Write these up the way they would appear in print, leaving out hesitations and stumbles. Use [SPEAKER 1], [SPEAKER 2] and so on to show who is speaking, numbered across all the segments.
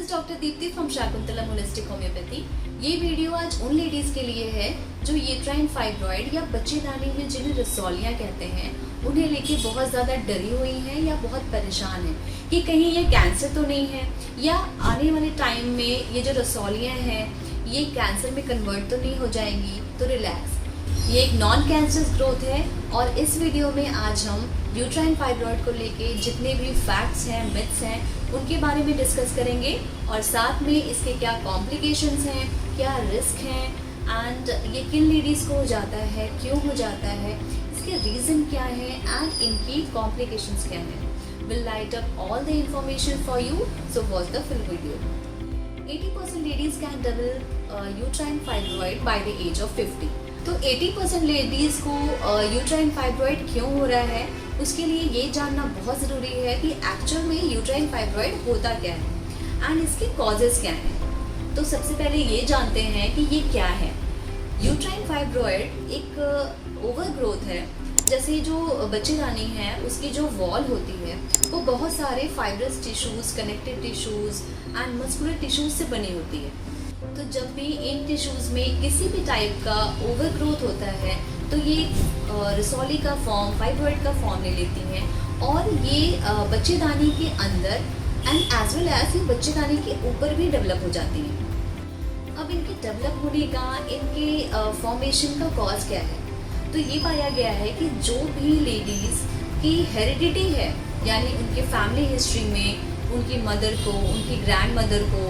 [SPEAKER 1] Is doctor Deepti from Shakuntalam holistic homeopathy. ये video आज उन लेडीज के लिए है जो यूट्राइन फाइब्रॉइड या बच्चेदानी में जिन्हें रसौलियाँ कहते हैं उन्हें लेके बहुत ज़्यादा डरी हुई हैं या बहुत परेशान हैं कि कहीं ये कैंसर तो नहीं है, या आने वाले टाइम में ये जो रसौलियाँ हैं ये कैंसर में कन्वर्ट तो नहीं हो जाएंगी। तो रिलैक्स, ये एक नॉन कैंसरस ग्रोथ है और इस वीडियो में आज हम यूट्राइन फाइब्रॉइड को लेके जितने भी फैक्ट्स हैं, मिथ्स हैं, उनके बारे में डिस्कस करेंगे और साथ में इसके क्या कॉम्प्लिकेशंस हैं, क्या रिस्क हैं एंड ये किन लेडीज़ को हो जाता है, क्यों हो जाता है, इसके रीज़न क्या है एंड इनकी कॉम्प्लिकेशंस क्या हैं। We'll light up all the information for you, so watch the full video. 80% ladies can develop uterine fibroid by the age of 50. तो 80% लेडीज़ को यूट्राइन फाइब्रॉइड क्यों हो रहा है, उसके लिए ये जानना बहुत ज़रूरी है कि एक्चुअल में यूट्राइन फाइब्रॉइड होता क्या है एंड इसके कॉजेज़ क्या हैं। तो सबसे पहले ये जानते हैं कि ये क्या है। यूट्राइन फाइब्रॉइड एक ओवर ग्रोथ है। जैसे जो बच्चेदानी है उसकी जो वॉल होती है वो बहुत सारे fibrous tissues, connective tissues and muscular tissues से बनी होती है। तो जब भी इन टिश्यूज़ में किसी भी टाइप का ओवर ग्रोथ होता है तो ये रसौली का फॉर्म, फाइब्रॉइड का फॉर्म ले लेती हैं और ये बच्चेदानी के अंदर एंड एज वेल एज ये बच्चेदानी के ऊपर भी डेवलप हो जाती हैं। अब इनके डेवलप होने का, इनके फॉर्मेशन का कॉज क्या है, तो ये पाया गया है कि जो भी लेडीज़ की हेरिडिटी है, यानी उनके फैमिली हिस्ट्री में उनकी मदर को, उनकी ग्रैंड मदर को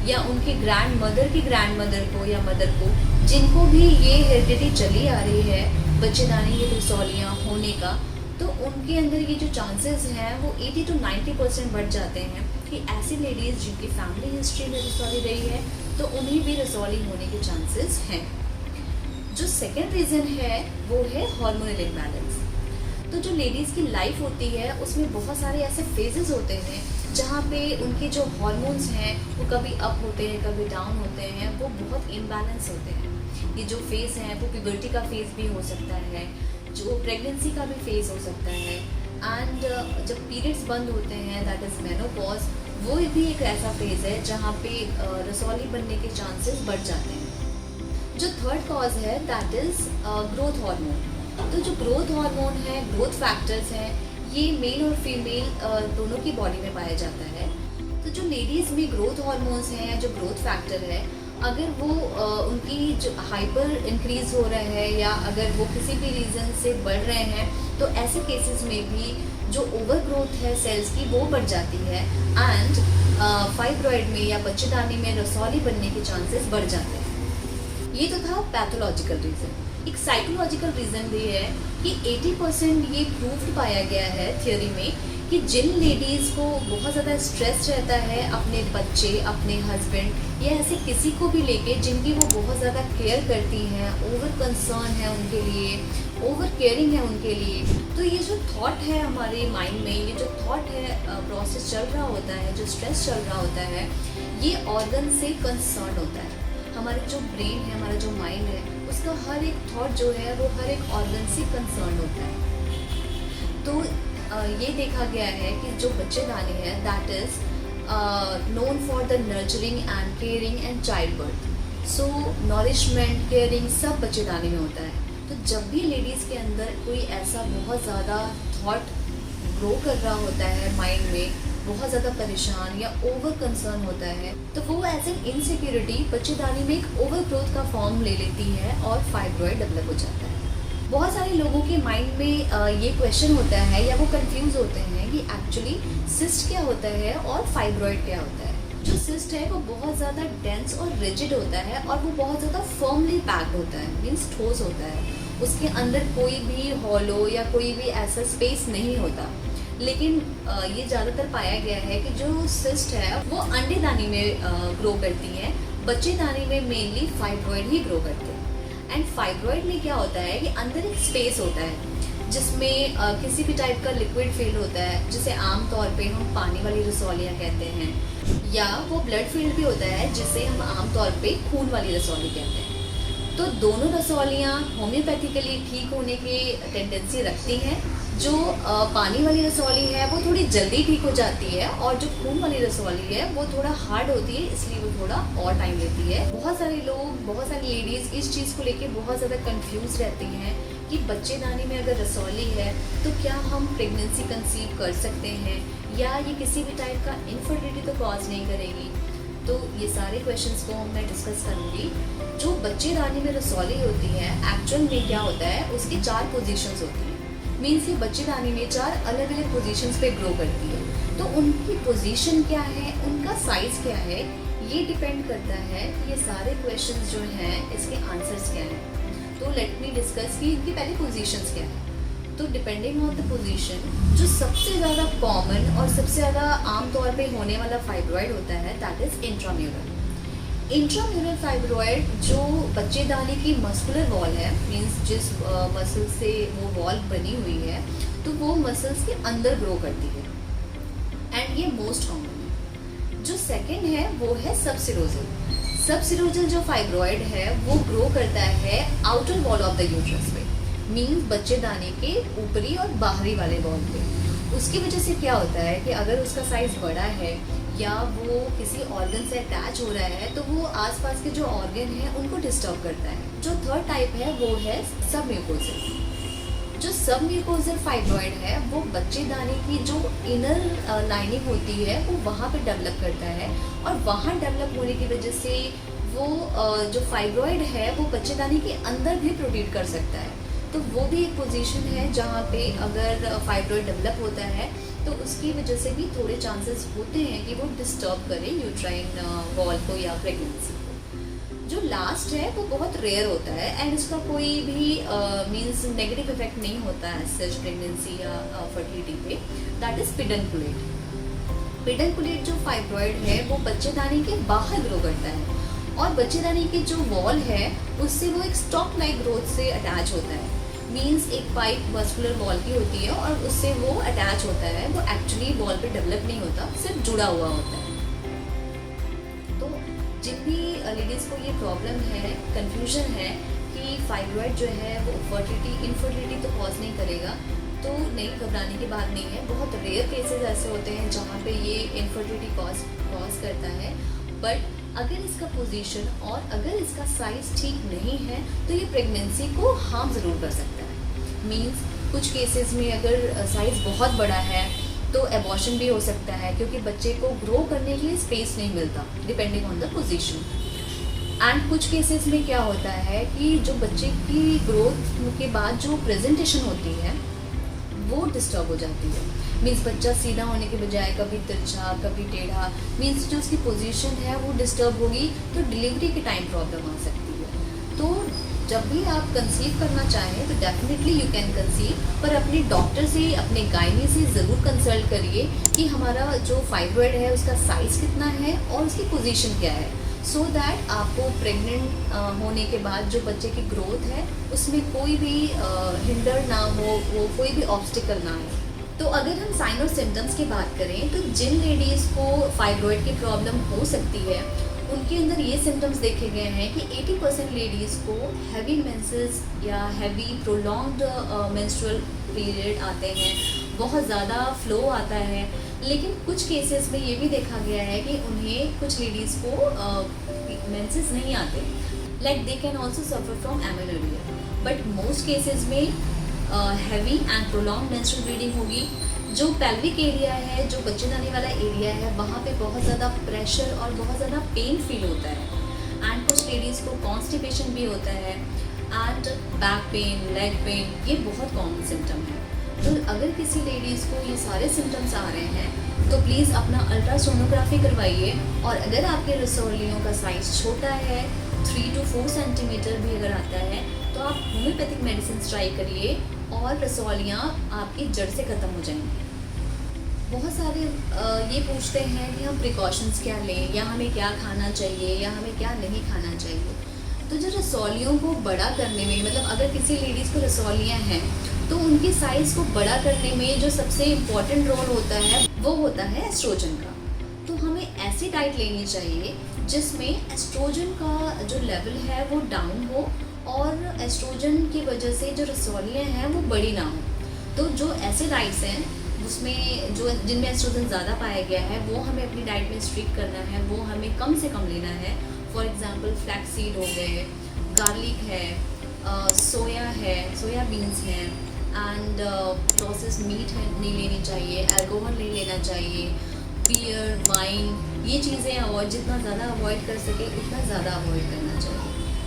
[SPEAKER 1] या उनकी ग्रैंड मदर की ग्रैंड मदर को या मदर को, जिनको भी ये हेरिडिटी चली आ रही है बच्चेदानी की रसौलियाँ होने का, तो उनके अंदर ये जो चांसेस हैं वो 80 to 90% बढ़ जाते हैं कि ऐसी लेडीज़ जिनकी फैमिली हिस्ट्री में रसौली रही है तो उन्हें भी रसौली होने के चांसेस हैं। जो सेकेंड रीज़न है वो है हार्मोनल इम्बैलेंस। तो जो लेडीज़ की लाइफ होती है उसमें बहुत सारे ऐसे फेजेस होते हैं जहाँ पे उनके जो हार्मोन्स हैं वो कभी अप होते हैं, कभी डाउन होते हैं, वो बहुत इम्बैलेंस होते हैं। ये जो फेज़ है वो प्यूबर्टी का फेज़ भी हो सकता है, जो प्रेगनेंसी का भी फेज़ हो सकता है एंड जब पीरियड्स बंद होते हैं दैट इज़ मेनोपॉज, वो भी एक ऐसा फेज़ है जहाँ पे रसौली बनने के चांसेस बढ़ जाते हैं। जो थर्ड कॉज है दैट इज़ ग्रोथ हार्मोन। तो जो ग्रोथ हार्मोन है, ग्रोथ फैक्टर्स हैं, ये मेल और फीमेल दोनों की बॉडी में पाया जाता है। तो जो लेडीज़ में ग्रोथ हार्मोन्स हैं या जो ग्रोथ फैक्टर है, अगर वो उनकी जो हाइपर इंक्रीज हो रहा है या अगर वो किसी भी रीज़न से बढ़ रहे हैं तो ऐसे केसेस में भी जो ओवर ग्रोथ है सेल्स की वो बढ़ जाती है एंड फाइब्रॉइड में या बच्चेदानी में रसौली बनने के चांसेस बढ़ जाते हैं। ये तो था पैथोलॉजिकल रीज़न। एक साइकोलॉजिकल रीज़न भी है कि 80% ये प्रूव्ड पाया गया है थियोरी में कि जिन लेडीज़ को बहुत ज़्यादा स्ट्रेस रहता है अपने बच्चे, अपने हस्बैंड या ऐसे किसी को भी लेके जिनकी वो बहुत ज़्यादा केयर करती हैं, ओवर कंसर्न है उनके लिए, ओवर केयरिंग है उनके लिए, तो ये जो थॉट है हमारे माइंड में, ये जो थॉट है प्रोसेस चल रहा होता है, जो स्ट्रेस चल रहा होता है, ये ऑर्गन से कंसर्न होता है। हमारा जो ब्रेन है, हमारा जो माइंड है, उसका हर एक थॉट जो है वो हर एक ऑर्गन से कंसर्न होता है। तो ये देखा गया है कि जो बच्चेदानी है that is known for the nurturing and caring and child birth. So nourishment, caring सब बच्चेदानी में होता है। तो जब भी लेडीज़ के अंदर कोई ऐसा बहुत ज़्यादा थॉट ग्रो कर रहा होता है माइंड में, बहुत ज़्यादा परेशान या ओवर कंसर्न होता है, तो वो एज एन इनसिक्योरिटी बच्चेदानी में एक ओवर ग्रोथ का फॉर्म ले लेती है और फाइब्रॉइड डेवलप हो जाता है। बहुत सारे लोगों के माइंड में ये क्वेश्चन होता है या वो कंफ्यूज होते हैं कि एक्चुअली सिस्ट क्या होता है और फाइब्रॉइड क्या होता है। जो सिस्ट है वो बहुत ज़्यादा डेंस और रिजिड होता है और वो बहुत ज़्यादा फर्मली पैक्ड होता है, मीन्स ठोस होता है। उसके अंदर कोई भी हॉलो या कोई भी ऐसा स्पेस नहीं होता। लेकिन ये ज़्यादातर पाया गया है कि जो सिस्ट है वो अंडेदानी में ग्रो करती है, बच्चेदानी में मेनली फाइब्रॉइड ही ग्रो करते हैं। एंड फाइब्रॉइड में क्या होता है कि अंदर एक स्पेस होता है जिसमें किसी भी टाइप का लिक्विड फील्ड होता है, जिसे आमतौर पे हम पानी वाली रसौलियाँ कहते हैं, या वो ब्लड फील्ड भी होता है जिसे हम आमतौर पे खून वाली रसौली कहते हैं। तो दोनों रसौलियाँ होम्योपैथिकली ठीक होने की टेंडेंसी रखती हैं। जो पानी वाली रसौली है वो थोड़ी जल्दी ठीक हो जाती है, और जो खून वाली रसौली है वो थोड़ा हार्ड होती है, इसलिए वो थोड़ा और टाइम लेती है। बहुत सारे लोग, बहुत सारी लेडीज़ इस चीज़ को लेके बहुत ज़्यादा कंफ्यूज रहती हैं कि बच्चेदानी में अगर रसौली है तो क्या हम प्रेगनेंसी कंसीव कर सकते हैं, या ये किसी भी टाइप का इनफर्टिलिटी तो कॉज नहीं करेगी। तो ये सारे क्वेश्चंस को मैं डिस्कस करूँगी। जो बच्चेदानी में रसौली होती है, एक्चुअल में क्या होता है, उसकी 4 पोजीशंस होती हैं। मीन्स ये बच्चेदानी में 4 अलग अलग पोजीशंस पे ग्रो करती है। तो उनकी पोजीशन क्या है, उनका साइज़ क्या है, ये डिपेंड करता है कि ये सारे क्वेश्चंस जो हैं इसके आंसर्स क्या हैं। तो लेट मी डिस्कस कि इनकी पहले पोजीशंस क्या है। तो डिपेंडिंग ऑन द पोजीशन, जो सबसे ज़्यादा कॉमन और सबसे ज़्यादा आमतौर पे होने वाला फाइब्रॉइड होता है, that is intramural. Intramural fibroid जो बच्चेदानी की मस्कुलर वॉल है, मीन्स जिस मसल से वो वॉल बनी हुई है, तो वो मसल्स के अंदर ग्रो करती है, एंड ये मोस्ट कॉमन है। जो सेकेंड है वो है सबसिरोजल। सबसिरोजल जो फाइब्रॉइड है वो ग्रो करता है outer wall of the uterus पे, मीन्स बच्चेदानी के ऊपरी और बाहरी वाले वॉल पे। उसकी वजह से क्या होता है कि अगर उसका साइज़ बड़ा है या वो किसी ऑर्गन से अटैच हो रहा है, तो वो आसपास के जो ऑर्गन हैं उनको डिस्टर्ब करता है। जो थर्ड टाइप है वो है सबम्यूकोजल। जो सबम्यूकोजल फाइब्रॉइड है वो बच्चेदानी की जो इनर लाइनिंग होती है वो वहाँ पे डेवलप करता है, और वहाँ डेवलप होने की वजह से वो जो फाइब्रॉइड है वो बच्चेदानी के अंदर भी प्रोड्यूस कर सकता है। तो वो भी एक पोजीशन है जहाँ पे अगर फाइब्रॉइड डेवलप होता है तो उसकी वजह से भी थोड़े चांसेस होते हैं कि वो डिस्टर्ब करे यूट्राइन वॉल को या प्रेगनेंसी को। जो लास्ट है वो बहुत रेयर होता है, एंड इसका कोई भी मींस नेगेटिव इफेक्ट नहीं होता है सच प्रेगनेंसी या फर्टिलिटी पे, दैट इज पेडुंकुलेट। पेडुंकुलेट जो फाइब्रॉइड है वो बच्चेदानी के बाहर ग्रो करता है, और बच्चेदानी की जो वॉल है उससे वो एक स्टॉक लाइक ग्रोथ से अटैच होता है। मीन्स एक पाइप मस्कुलर वॉल की होती है और उससे वो अटैच होता है, वो एक्चुअली वॉल पे डेवलप नहीं होता, सिर्फ जुड़ा हुआ होता है। तो जिन भी लेडीज़ को ये प्रॉब्लम है, कन्फ्यूजन है कि फाइब्रॉइड जो है वो इनफर्टिलिटी तो कॉज नहीं करेगा, तो नहीं, घबराने की बात नहीं है। बहुत रेयर केसेस ऐसे होते हैं जहाँ पे ये इनफर्टिलिटी कॉज करता है, बट अगर इसका पोजीशन और अगर इसका साइज़ ठीक नहीं है तो ये प्रेगनेंसी को हार्म ज़रूर कर सकता है। मींस कुछ केसेस में अगर साइज़ बहुत बड़ा है तो एबॉर्शन भी हो सकता है, क्योंकि बच्चे को ग्रो करने के लिए स्पेस नहीं मिलता, depending on the position. And कुछ केसेस में क्या होता है कि जो बच्चे की ग्रोथ के बाद जो प्रेजेंटेशन होती है वो डिस्टर्ब हो जाती है। मीन्स बच्चा सीधा होने के बजाय कभी तिरछा, कभी टेढ़ा, मीन्स जो उसकी पोजीशन है वो डिस्टर्ब होगी, तो डिलीवरी के टाइम प्रॉब्लम आ सकती है। तो जब भी आप कंसीव करना चाहें तो डेफिनेटली यू कैन कंसीव, पर अपने डॉक्टर से, अपने गायनी से ज़रूर कंसल्ट करिए कि हमारा जो फाइब्रॉइड है उसका साइज़ कितना है और उसकी पोजीशन क्या है, सो दैट आपको प्रेग्नेंट होने के बाद जो बच्चे की ग्रोथ है उसमें कोई भी हिंडर ना हो, वो कोई भी ऑब्स्टिकल ना आए। तो अगर हम साइन और सिम्टम्स की बात करें तो जिन लेडीज़ को फाइब्रॉइड की प्रॉब्लम हो सकती है उनके अंदर ये सिम्टम्स देखे गए हैं कि 80% लेडीज़ को हैवी मेंसेस या हैवी प्रोलॉन्ग्ड मेंस्ट्रुअल पीरियड आते हैं, बहुत ज़्यादा फ्लो आता है। लेकिन कुछ केसेस में ये भी देखा गया है कि उन्हें, कुछ लेडीज़ को मेंसेस नहीं आते, like they can also suffer from amenorrhoea, but most cases में heavy and prolonged menstrual bleeding होगी। जो पेल्विक एरिया है, जो बच्चेदानी वाला एरिया है, वहाँ पे बहुत ज़्यादा प्रेशर और बहुत ज़्यादा पेन फील होता है, एंड कुछ लेडीज़ को कॉन्स्टिपेशन भी होता है, and back pain, leg pain, ये बहुत कॉमन सिम्टम है। तो अगर किसी लेडीज़ को ये सारे सिम्टम्स आ रहे हैं तो प्लीज़ अपना अल्ट्रासोनोग्राफी करवाइए, और अगर आपके रसौलियों का साइज़ छोटा है, 3 to 4 सेंटीमीटर भी अगर आता है, तो आप होम्योपैथिक मेडिसिन ट्राई करिए और रसौलियाँ आपकी जड़ से ख़त्म हो जाएंगी। बहुत सारे ये पूछते हैं कि हम प्रिकॉशंस क्या लें, या हमें क्या खाना चाहिए, या हमें क्या नहीं खाना चाहिए। तो जो रसौलियों को बड़ा करने में, मतलब अगर किसी लेडीज़ को रसौलियाँ हैं तो उनकी साइज़ को बड़ा करने में जो सबसे इम्पॉर्टेंट रोल होता है वो होता है एस्ट्रोजन का। तो हमें ऐसी डाइट लेनी चाहिए जिसमें एस्ट्रोजन का जो लेवल है वो डाउन हो, और एस्ट्रोजन की वजह से जो रसौलियाँ हैं वो बड़ी ना हो। तो जो ऐसे डाइट्स हैं उसमें जो जिनमें एस्ट्रोजन ज़्यादा पाया गया है वो हमें अपनी डाइट में स्ट्रिक्ट करना है, वो हमें कम से कम लेना है। फॉर एग्जांपल फ्लैक्स सीड हो गए, गार्लिक है, सोया है, सोया बीन्स हैं, एंड प्रोसेस मीट है नहीं लेनी चाहिए, अल्कोहल नहीं लेना चाहिए, बियर, वाइन, ये चीज़ें अवॉइड, जितना ज़्यादा अवॉइड कर सके उतना ज़्यादा अवॉइड करना चाहिए।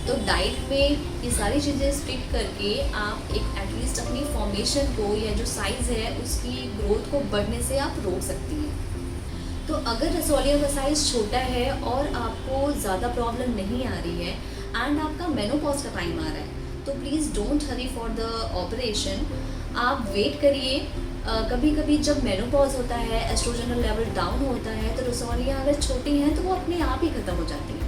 [SPEAKER 1] तो डाइट में ये सारी चीज़ें स्ट्रिक्ट करके आप एक एटलीस्ट अपनी फॉर्मेशन को या जो साइज़ है उसकी ग्रोथ को बढ़ने से आप रोक सकती हैं। तो अगर रसौलियों का साइज़ छोटा है और आपको ज़्यादा प्रॉब्लम नहीं आ रही है एंड आपका मेनोपॉज का टाइम आ रहा है, तो please don't Hari for the operation. आप वेट करिए। कभी कभी जब मेनोपॉज होता है, एस्ट्रोजनल लेवल डाउन होता है, तो रसौलियाँ अगर छोटी हैं तो वो अपने आप ही ख़त्म हो जाती हैं।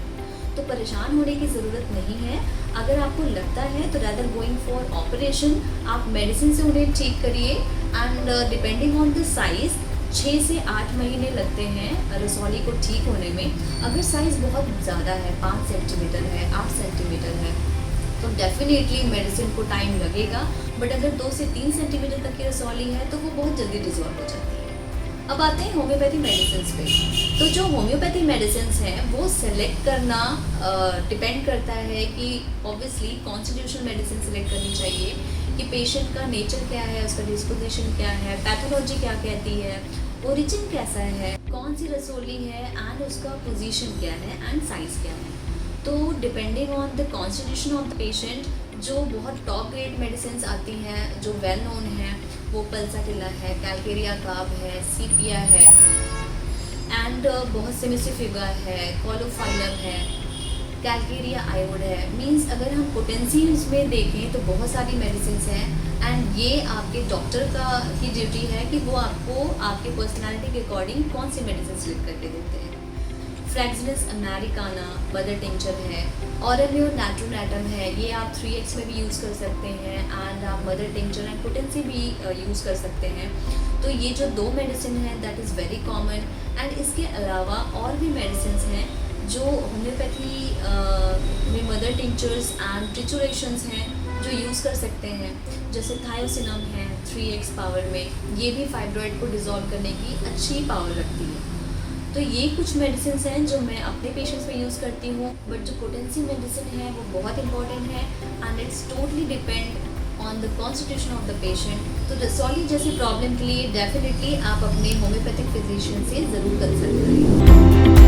[SPEAKER 1] तो परेशान होने की ज़रूरत नहीं है। अगर आपको लगता है तो रैदर गोइंग फॉर ऑपरेशन आप मेडिसिन से उन्हें ठीक करिए। And depending on the size 6 से 8 महीने लगते हैं रसौली को ठीक होने में। अगर साइज़ बहुत ज़्यादा है, 5 सेंटीमीटर है, 8 सेंटीमीटर है, तो डेफिनेटली मेडिसिन को टाइम लगेगा। बट अगर 2 से 3 सेंटीमीटर तक की रसौली है तो वो बहुत जल्दी डिजॉल्व हो जाती है। अब आते हैं होम्योपैथी मेडिसिन पे। तो जो होम्योपैथी मेडिसिन हैं वो सेलेक्ट करना डिपेंड करता है कि ऑब्वियसली कॉन्स्टिट्यूशनल मेडिसिन सेलेक्ट करनी चाहिए कि पेशेंट का नेचर क्या है, उसका डिस्पोजिशन क्या है, पैथोलॉजी क्या कहती है, ओरिजिन कैसा है, कौन सी रसौली है एंड उसका पोजीशन क्या है एंड साइज़ क्या है। तो depending on the constitution of the patient जो बहुत टॉप ग्रेड मेडिसिन आती हैं जो वेल नोन है, वो पल्साटिला है, कैल्केरिया कार्ब है, सीपिया है, एंड बहुत सिमिसिफिगा है, कोलोफाइलम है, कैल्केरिया आयोड है। मींस अगर हम पोटेंसी में देखें तो बहुत सारी मेडिसिन हैं एंड ये आपके डॉक्टर की ड्यूटी है कि वो आपको आपके पर्सनालिटी के अकॉर्डिंग कौन सी मेडिसिन सिलेक्ट करके देते हैं। फ्रैक्सिलिस अमेरिकाना मदर टिंचर है, ऑरेलियो नाट्रोनेटम है, ये आप 3x में भी यूज़ कर सकते हैं एंड आप मदर टिंचर एंड पोटेंसी भी यूज़ कर सकते हैं। तो ये जो 2 मेडिसिन हैं that is very common. And इसके अलावा और भी मेडिसिन हैं जो होम्योपैथी में मदर टिंचर्स एंड ट्रिचुरेशंस हैं जो यूज़ कर सकते हैं, जैसे थायोसिनम है 3x पावर में, ये भी फाइब्रॉइड को डिज़ोल्व करने की अच्छी पावर रखती है। तो ये कुछ मेडिसिन हैं जो मैं अपने पेशेंट्स में यूज़ करती हूँ। बट जो पोटेंसी मेडिसिन है वो बहुत इंपॉर्टेंट है and it's totally depend on the constitution of the patient. तो रसौली जैसी प्रॉब्लम के लिए डेफिनेटली आप अपने होम्योपैथिक फिजिशियन से ज़रूर कंसल्ट करें।